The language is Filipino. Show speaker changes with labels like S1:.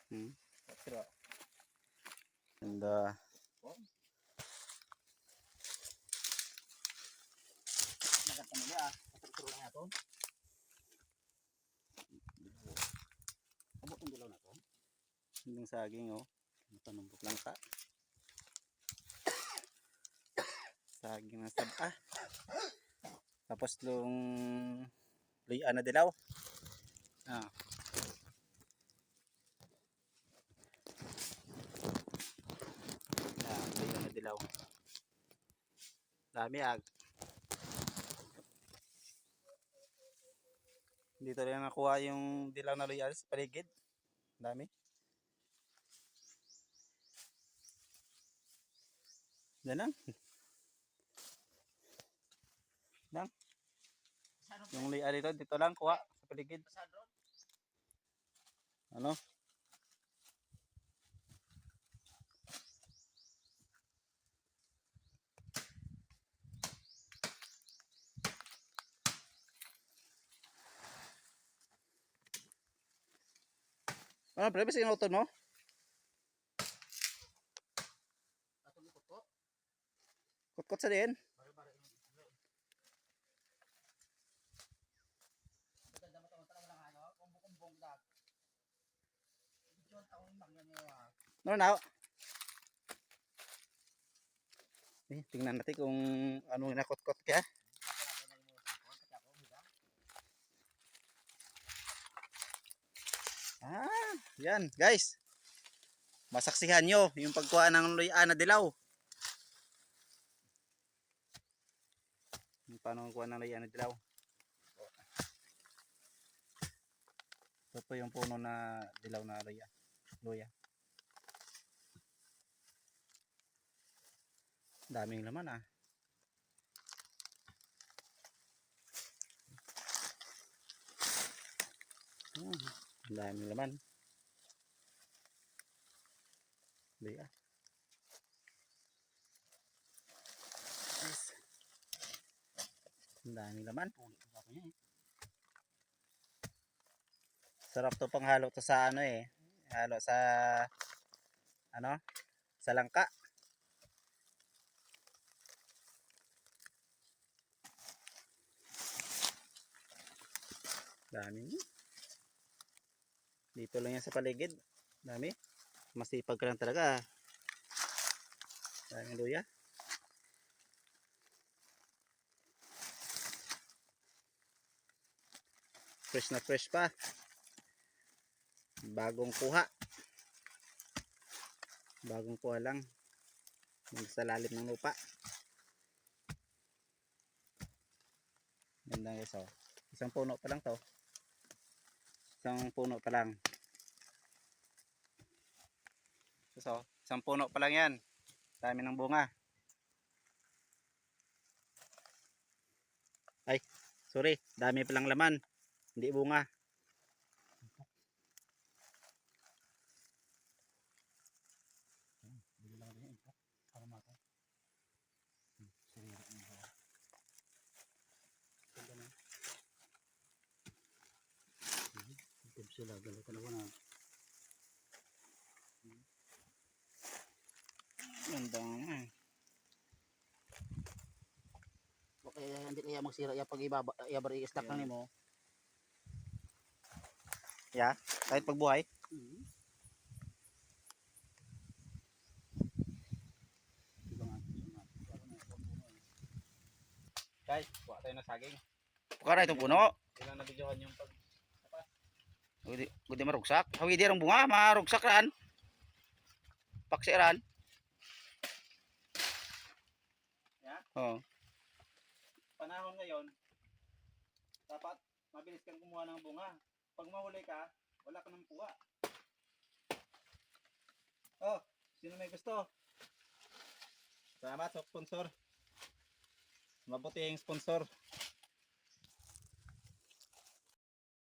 S1: Hmm. And yung saging oh, panumbok lang ka. Saging na sab tapos yung luya na dilaw. Luya na dilaw. Dami dito rin nakuha yung dilaw na luya sa paligid. Dami. Yan lang. Yung luya dito lang kuha sa paligid. Ano? Ano, pre, basta inuton mo? Kutkot sa din. Ano na? Tingnan natin kung ano nakot-kot kaya. Yan guys. Masaksihan nyo yung pagkuha ng luya na dilaw. Paano kuha ng luya na dilaw? Ito po yung puno na dilaw na luya. Daming laman daming laman. Luya. Yes. Daming laman. Sarap to pang halo to sa ano halo sa sa langka. Dami. Dito lang yan sa paligid. Dami. Masipag ka lang talaga. Daming luya. Fresh na fresh pa. Bagong kuha lang sa lalim ng lupa. Ganda guys isang puno pa lang to, isang puno pa lang yan, dami ng bunga. Ay sorry, dami pa lang laman, hindi bunga. Sila dalawa ka na ganda nga okay, hindi kaya magsira pag ibabar i-stack na nimo kahit pagbuhay. Guys, kuha tayo ng saging. Kuha na itong puno. Kailan na videohan yung pag Gudi marugsak. Hawi di rong bunga, marugsak ran. Paksiran. Panahon ngayon, dapat mabilis kang kumuha ng bunga. Pag mahuli ka, wala ka nang kuha. Sino may gusto? Salamat sa sponsor. Mabuting sponsor.